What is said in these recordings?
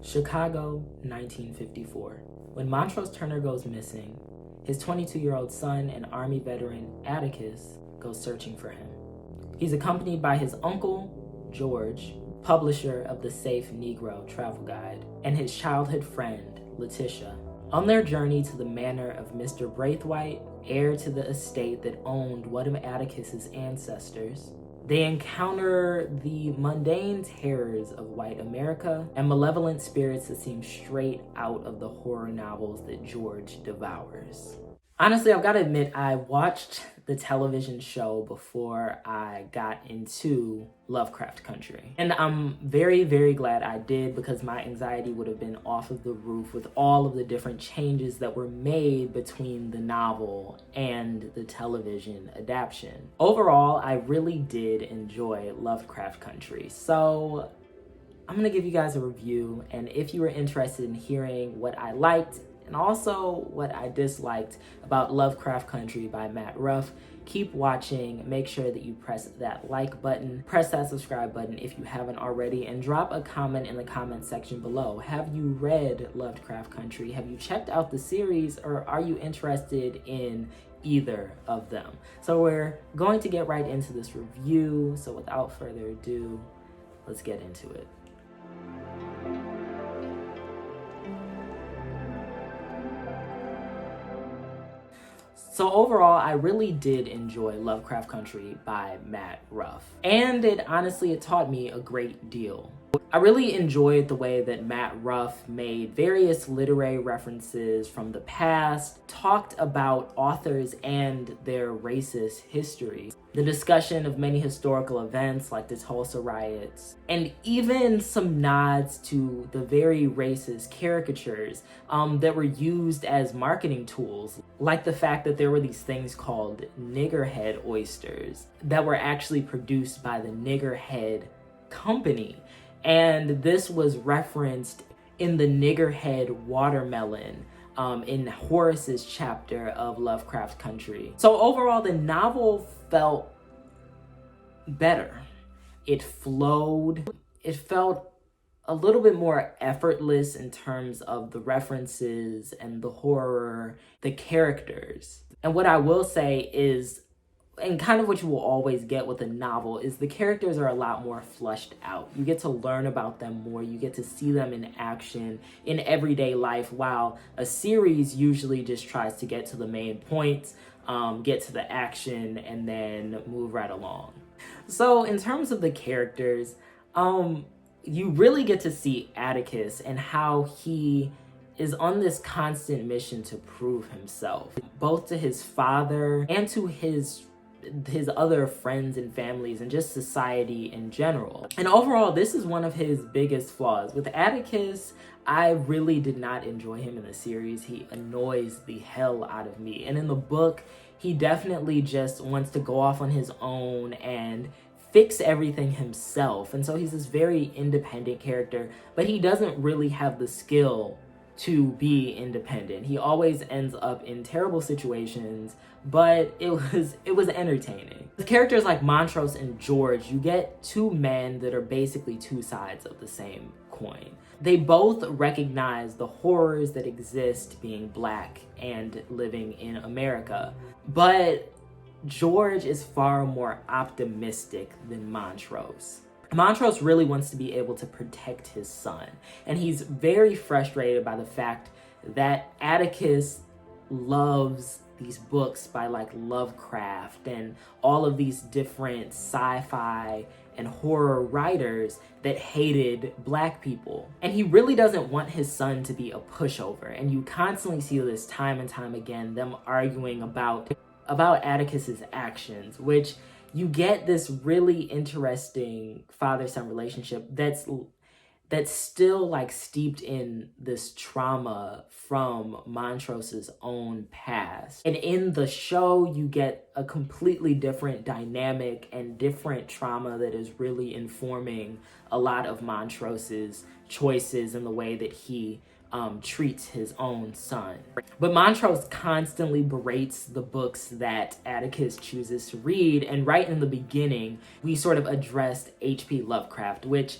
Chicago, 1954. When Montrose Turner goes missing, his 22-year-old son and Army veteran Atticus goes searching for him. He's accompanied by his uncle, George, publisher of the Safe Negro travel guide, and his childhood friend, Letitia. On their journey to the manor of Mr. Braithwaite, heir to the estate that owned one of Atticus's ancestors, they encounter the mundane terrors of white America and malevolent spirits that seem straight out of the horror novels that George devours. Honestly, I've got to admit, I watched the television show before I got into Lovecraft Country. And I'm very, very glad I did, because my anxiety would have been off of the roof with all of the different changes that were made between the novel and the television adaptation. Overall, I really did enjoy Lovecraft Country. So I'm gonna give you guys a review, and if you were interested in hearing what I liked and also what I disliked about Lovecraft Country by Matt Ruff, keep watching. Make sure that you press that like button, press that subscribe button if you haven't already, and drop a comment in the comment section below. Have you read Lovecraft Country? Have you checked out the series, or are you interested in either of them? So we're going to get right into this review. So without further ado, let's get into it. So overall, I really did enjoy Lovecraft Country by Matt Ruff. And it taught me a great deal. I really enjoyed the way that Matt Ruff made various literary references from the past, talked about authors and their racist history, the discussion of many historical events like the Tulsa riots, and even some nods to the very racist caricatures that were used as marketing tools, like the fact that there were these things called niggerhead oysters that were actually produced by the Niggerhead Company. And this was referenced in the Niggerhead watermelon in Horace's chapter of Lovecraft Country. So overall, the novel felt better. It flowed. It felt a little bit more effortless in terms of the references and the horror, the characters. And what I will say is, and kind of what you will always get with a novel, is the characters are a lot more fleshed out. You get to learn about them more. You get to see them in action in everyday life, while a series usually just tries to get to the main points, get to the action, and then move right along. So in terms of the characters, you really get to see Atticus and how he is on this constant mission to prove himself, both to his father and to his other friends and families and just society in general. And overall, this is one of his biggest flaws. With Atticus, I really did not enjoy him in the series. He annoys the hell out of me. And in the book, he definitely just wants to go off on his own and fix everything himself. And so he's this very independent character, but he doesn't really have the skill to be independent. He always ends up in terrible situations, but it was entertaining. With characters like Montrose and George, you get two men that are basically two sides of the same coin. They both recognize the horrors that exist being Black and living in America, but George is far more optimistic than Montrose. Montrose really wants to be able to protect his son, and he's very frustrated by the fact that Atticus loves these books by like Lovecraft and all of these different sci-fi and horror writers that hated Black people. And he really doesn't want his son to be a pushover, and you constantly see this time and time again, them arguing about Atticus's actions, which you get this really interesting father-son relationship that's still like steeped in this trauma from Montrose's own past. And in the show, you get a completely different dynamic and different trauma that is really informing a lot of Montrose's choices and the way that he treats his own son. But Montrose constantly berates the books that Atticus chooses to read, and right in the beginning, we sort of addressed H.P. Lovecraft, which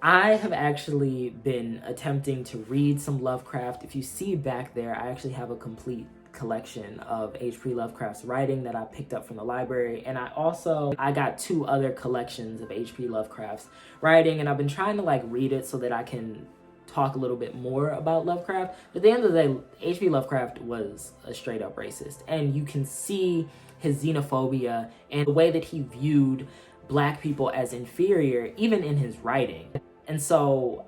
I have actually been attempting to read some Lovecraft. If you see back there, I actually have a complete collection of H.P. Lovecraft's writing that I picked up from the library. And I got 2 other collections of H.P. Lovecraft's writing, and I've been trying to like read it so that I can talk a little bit more about Lovecraft. But at the end of the day, H.P. Lovecraft was a straight up racist. And you can see his xenophobia and the way that he viewed Black people as inferior, even in his writing. And so,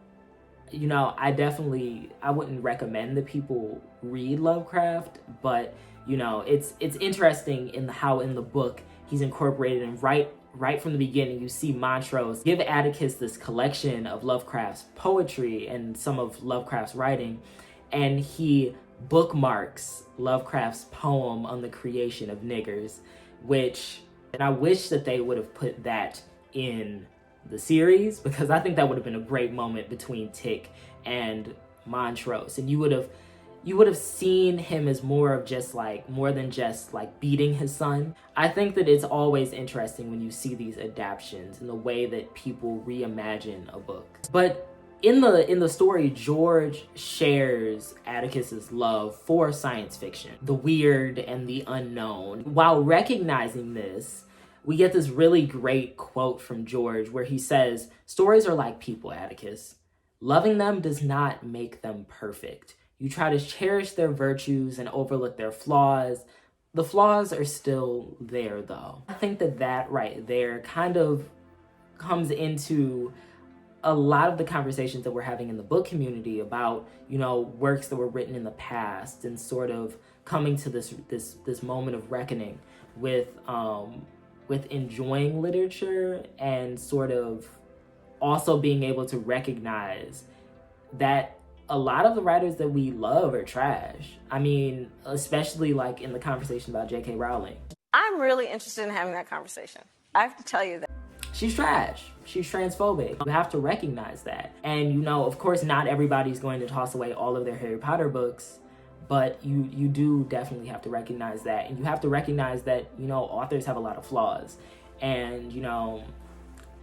you know, I wouldn't recommend that people read Lovecraft, but, you know, it's interesting in how in the book he's incorporated, and right from the beginning, you see Montrose give Atticus this collection of Lovecraft's poetry and some of Lovecraft's writing, and he bookmarks Lovecraft's poem on the creation of niggers, and I wish that they would have put that in the series, because I think that would have been a great moment between Tick and Montrose, and you would have seen him as more than just like beating his son. I think that it's always interesting when you see these adaptations and the way that people reimagine a book. But in the story, George shares Atticus's love for science fiction, the weird and the unknown. While recognizing this, we get this really great quote from George where he says, "Stories are like people, Atticus. Loving them does not make them perfect. You try to cherish their virtues and overlook their flaws. The flaws are still there, though." I think that right there kind of comes into a lot of the conversations that we're having in the book community about, you know, works that were written in the past, and sort of coming to this moment of reckoning with enjoying literature, and sort of also being able to recognize that a lot of the writers that we love are trash. I mean, especially like in the conversation about J.K. Rowling. I'm really interested in having that conversation. I have to tell you that. She's trash. She's transphobic. You have to recognize that. And, you know, of course, not everybody's going to toss away all of their Harry Potter books, but you do definitely have to recognize that. And you have to recognize that, you know, authors have a lot of flaws. And, you know,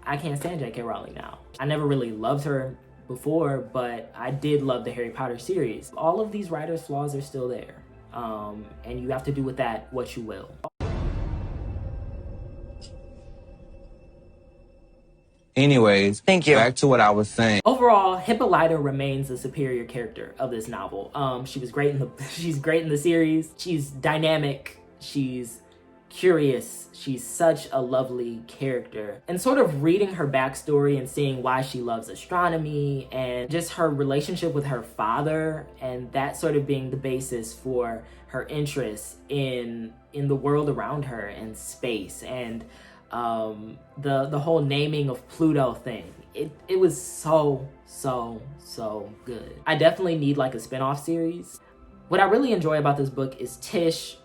I can't stand J.K. Rowling now. I never really loved her before, but I did love the Harry Potter series. All of these writers' flaws are still there. And you have to do with that what you will. Anyways, thank you. Back to what I was saying. Overall, Hippolyta remains the superior character of this novel. She's great in the series. She's dynamic. She's curious. She's such a lovely character. And sort of reading her backstory and seeing why she loves astronomy, and just her relationship with her father, and that sort of being the basis for her interest in the world around her and space, and the whole naming of Pluto thing. It was so good. I definitely need like a spin-off series. What I really enjoy about this book is Tish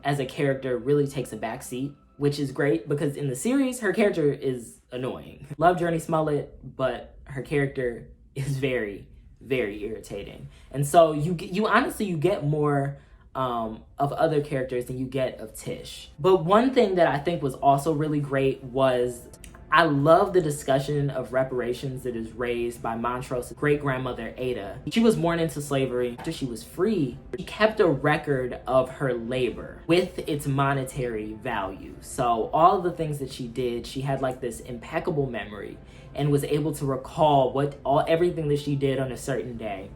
as a character really takes a backseat, which is great because in the series her character is annoying. Love Journey Smollett, but her character is very irritating. And so you honestly get more of other characters than you get of Tish. But one thing that I think was also really great was I love the discussion of reparations that is raised by Montrose's great-grandmother, Ada. She was born into slavery. After she was free, she kept a record of her labor with its monetary value. So all of the things that she did, she had like this impeccable memory and was able to recall everything that she did on a certain day,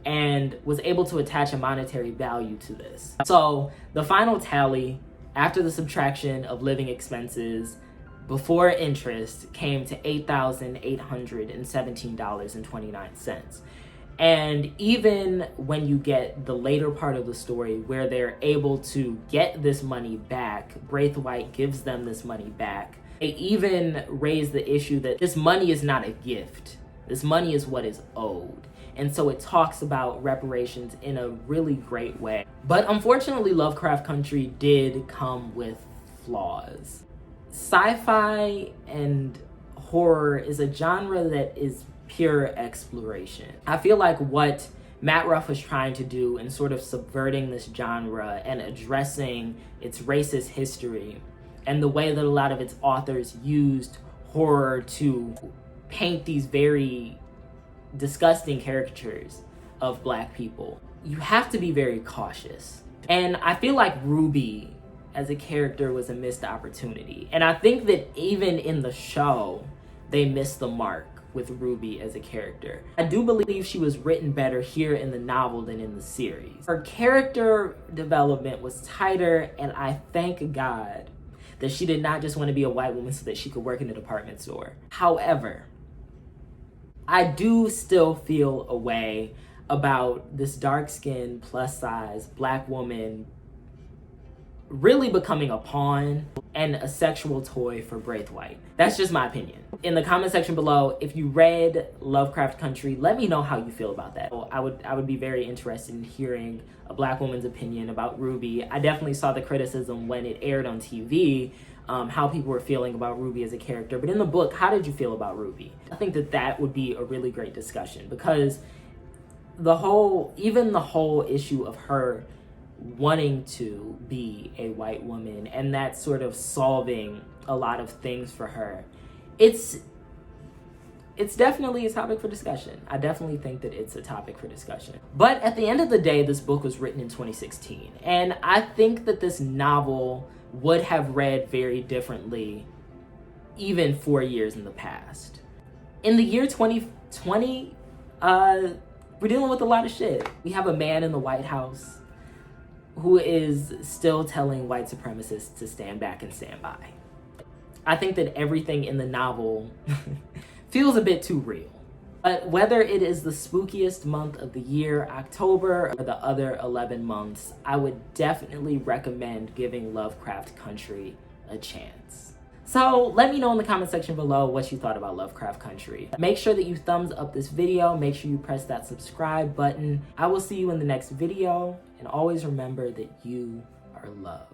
and was able to attach a monetary value to this. So the final tally, after the subtraction of living expenses, before interest, came to $8,817.29. And even when you get the later part of the story where they're able to get this money back, Braithwaite gives them this money back, they even raise the issue that this money is not a gift. This money is what is owed. And so it talks about reparations in a really great way. But unfortunately, Lovecraft Country did come with flaws. Sci-fi and horror is a genre that is pure exploration. I feel like what Matt Ruff was trying to do in sort of subverting this genre and addressing its racist history and the way that a lot of its authors used horror to paint these very disgusting caricatures of Black people, you have to be very cautious. And I feel like Ruby as a character was a missed opportunity. And I think that even in the show, they missed the mark with Ruby as a character. I do believe she was written better here in the novel than in the series. Her character development was tighter, and I thank God that she did not just want to be a white woman so that she could work in a department store. However, I do still feel a way about this dark-skinned, plus-size Black woman really becoming a pawn and a sexual toy for Braithwaite. That's just my opinion. In the comment section below, if you read Lovecraft Country, let me know how you feel about that. I would be very interested in hearing a Black woman's opinion about Ruby. I definitely saw the criticism when it aired on TV, how people were feeling about Ruby as a character. But in the book, how did you feel about Ruby? I think that that would be a really great discussion, because the whole issue of her wanting to be a white woman and that sort of solving a lot of things for her, it's definitely a topic for discussion. I definitely think that it's a topic for discussion. But at the end of the day, this book was written in 2016, and I think that this novel would have read very differently even 4 years in the past. In the year 2020, we're dealing with a lot of shit. We have a man in the White House who is still telling white supremacists to stand back and stand by. I think that everything in the novel feels a bit too real. But whether it is the spookiest month of the year, October, or the other 11 months, I would definitely recommend giving Lovecraft Country a chance. So let me know in the comment section below what you thought about Lovecraft Country. Make sure that you thumbs up this video. Make sure you press that subscribe button. I will see you in the next video. And always remember that you are loved.